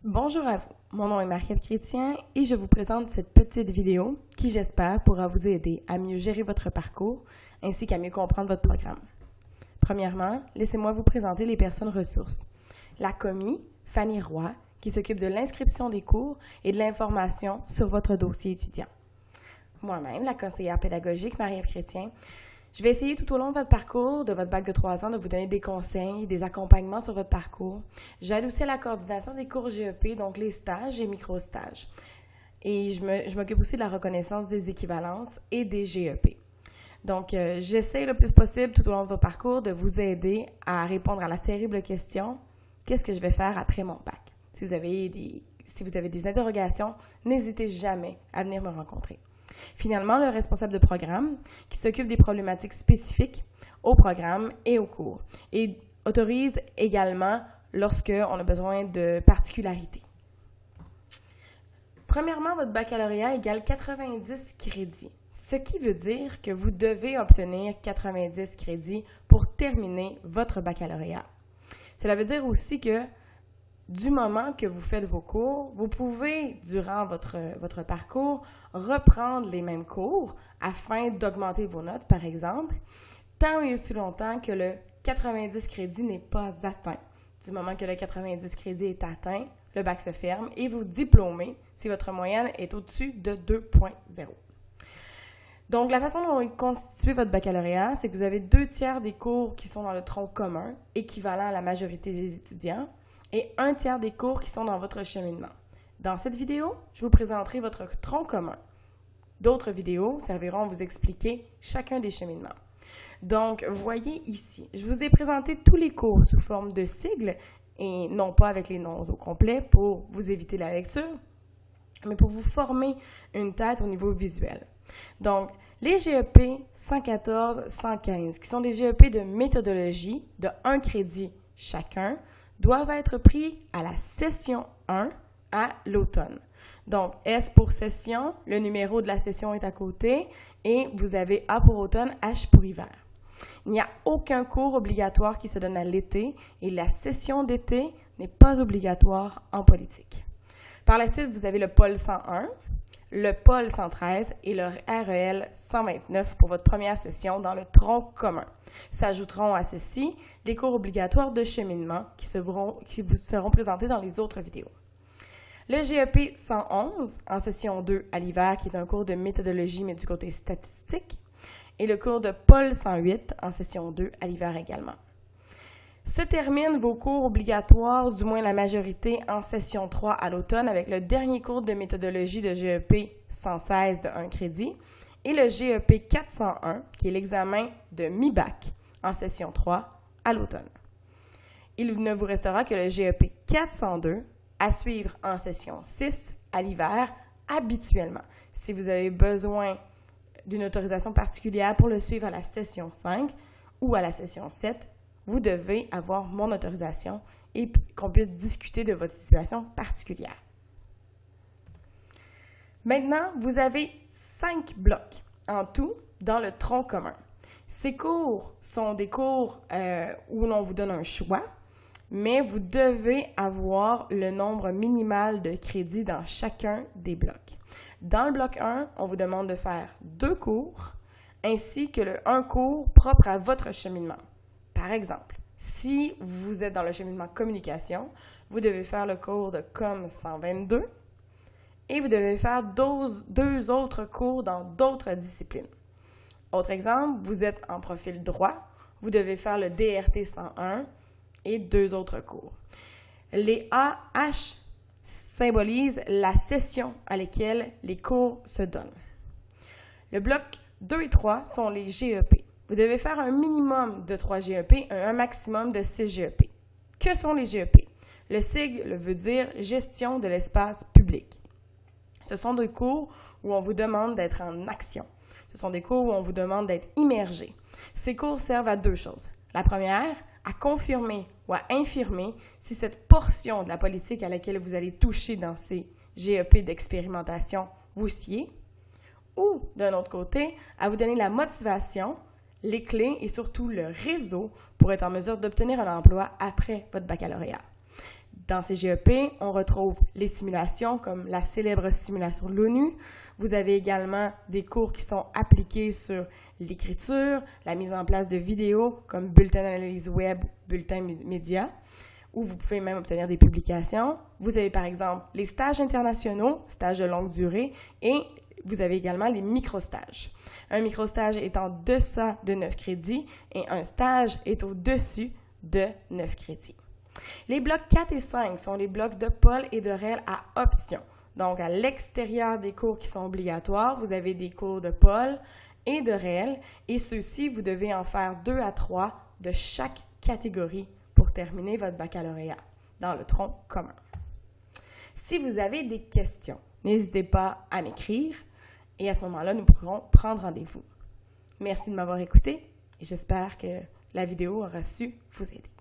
Bonjour à vous, mon nom est Marie-Ève Chrétien et je vous présente cette petite vidéo qui, j'espère, pourra vous aider à mieux gérer votre parcours ainsi qu'à mieux comprendre votre programme. Premièrement, laissez-moi vous présenter les personnes ressources. La commis, Fanny Roy, qui s'occupe de l'inscription des cours et de l'information sur votre dossier étudiant. Moi-même, la conseillère pédagogique Marie-Ève Chrétien, je vais essayer tout au long de votre parcours, de votre bac de 3 ans, de vous donner des conseils, des accompagnements sur votre parcours. J'aide aussi à la coordination des cours GEP, donc les stages et micro-stages. Et je m'occupe aussi de la reconnaissance des équivalences et des GEP. Donc, j'essaie le plus possible tout au long de votre parcours de vous aider à répondre à la terrible question « Qu'est-ce que je vais faire après mon bac? » Si vous avez des interrogations, n'hésitez jamais à venir me rencontrer. Finalement, le responsable de programme qui s'occupe des problématiques spécifiques au programme et au cours et autorise également lorsqu'on a besoin de particularités. Premièrement, votre baccalauréat égale 90 crédits, ce qui veut dire que vous devez obtenir 90 crédits pour terminer votre baccalauréat. Cela veut dire aussi que du moment que vous faites vos cours, vous pouvez, durant votre parcours, reprendre les mêmes cours afin d'augmenter vos notes, par exemple, tant et aussi longtemps que le 90 crédits n'est pas atteint. Du moment que le 90 crédits est atteint, le bac se ferme et vous diplômez si votre moyenne est au-dessus de 2.0. Donc, la façon dont est constitué votre baccalauréat, c'est que vous avez 2/3 des cours qui sont dans le tronc commun, équivalent à la majorité des étudiants, et 1/3 des cours qui sont dans votre cheminement. Dans cette vidéo, je vous présenterai votre tronc commun. D'autres vidéos serviront à vous expliquer chacun des cheminements. Donc, voyez ici, je vous ai présenté tous les cours sous forme de sigles et non pas avec les noms au complet pour vous éviter la lecture, mais pour vous former une tête au niveau visuel. Donc, les GEP 114, 115, qui sont des GEP de méthodologie de 1 crédit chacun, doivent être pris à la session 1 à l'automne. Donc, S pour session, le numéro de la session est à côté, et vous avez A pour automne, H pour hiver. Il n'y a aucun cours obligatoire qui se donne à l'été, et la session d'été n'est pas obligatoire en politique. Par la suite, vous avez le pôle 101, le pôle 113 et le REL 129 pour votre première session dans le tronc commun. S'ajouteront à ceci les cours obligatoires de cheminement qui vous seront présentés dans les autres vidéos. Le GEP 111 en session 2 à l'hiver, qui est un cours de méthodologie mais du côté statistique, et le cours de pôle 108 en session 2 à l'hiver également. Se terminent vos cours obligatoires, du moins la majorité, en session 3 à l'automne avec le dernier cours de méthodologie de GEP 116 de 1 crédit et le GEP 401, qui est l'examen de mi-bac en session 3 à l'automne. Il ne vous restera que le GEP 402 à suivre en session 6 à l'hiver habituellement. Si vous avez besoin d'une autorisation particulière pour le suivre à la session 5 ou à la session 7, vous devez avoir mon autorisation et qu'on puisse discuter de votre situation particulière. Maintenant, vous avez 5 blocs en tout dans le tronc commun. Ces cours sont des cours où l'on vous donne un choix, mais vous devez avoir le nombre minimal de crédits dans chacun des blocs. Dans le bloc 1, on vous demande de faire 2 cours, ainsi que un cours propre à votre cheminement. Par exemple, si vous êtes dans le cheminement communication, vous devez faire le cours de Com 122 et vous devez faire 2 autres cours dans d'autres disciplines. Autre exemple, vous êtes en profil droit, vous devez faire le DRT 101 et 2 autres cours. Les AH symbolisent la session à laquelle les cours se donnent. Le bloc 2 et 3 sont les GEP. Vous devez faire un minimum de 3 GEP et un maximum de 6 GEP. Que sont les GEP? Le sigle veut dire Gestion de l'espace public. Ce sont des cours où on vous demande d'être en action. Ce sont des cours où on vous demande d'être immergé. Ces cours servent à 2 choses. La première, à confirmer ou à infirmer si cette portion de la politique à laquelle vous allez toucher dans ces GEP d'expérimentation vous sied, ou d'un autre côté, à vous donner la motivation, les clés et surtout le réseau pour être en mesure d'obtenir un emploi après votre baccalauréat. Dans ces GEP, on retrouve les simulations comme la célèbre simulation de l'ONU. Vous avez également des cours qui sont appliqués sur l'écriture, la mise en place de vidéos comme bulletin d'analyse web, bulletin média, où vous pouvez même obtenir des publications. Vous avez par exemple les stages internationaux, stages de longue durée, et vous avez également les micro-stages. Un micro-stage est en deçà de 9 crédits et un stage est au-dessus de 9 crédits. Les blocs 4 et 5 sont les blocs de Paul et de REL à option. Donc, à l'extérieur des cours qui sont obligatoires, vous avez des cours de Paul et de REL, et ceux-ci, vous devez en faire 2 à 3 de chaque catégorie pour terminer votre baccalauréat dans le tronc commun. Si vous avez des questions, n'hésitez pas à m'écrire et à ce moment-là, nous pourrons prendre rendez-vous. Merci de m'avoir écouté et j'espère que la vidéo aura su vous aider.